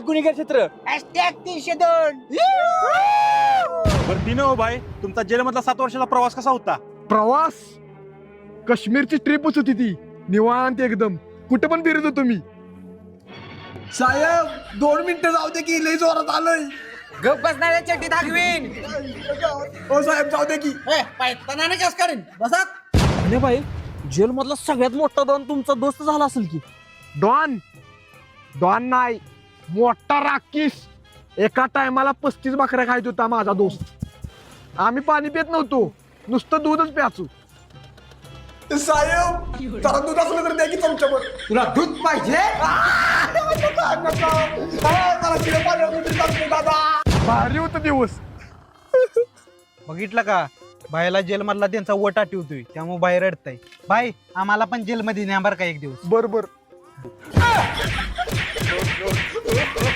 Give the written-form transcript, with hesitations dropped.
गुन्हेगार क्षेत्र. #302. बरं दिनो हो भाई, तुमचा जेलमधला 7 वर्षाचा प्रवास कसा होता? प्रवास काश्मीरची ट्रिपच होती ती. निवांत एकदम, कुठे पण फिरत होतो मी. साहेब 2 मिनिटं जाऊ दे की लय जोरात आलोय. गप बसणाऱ्या चड्डी दाखवीन. हो साहेब जाऊ दे की. पायताना कस करेन बसा. आणि भाई जेल मधला सगळ्यात मोठा डॉन तुमचा दोस्त झाला असेल की. डॉन डॉन नाही, मोठा राकीस. एका टायमाला 35 भाकऱ्या खायत होता माझा दोस्त. आम्ही पाणी पित नव्हतो, नुसतं दूधच प्याचू. साहेब जरा दूध असलं तर द्या की चमच्यावर. तुला दूध पाहिजे. भारी होतं दिवस. बघितलं का, बायला जेलमधला त्यांचा वट आठवतोय, त्यामुळे बाहेर रडताय. बाई आम्हाला पण जेलमध्ये न्या बरं का एक दिवस. बरोबर.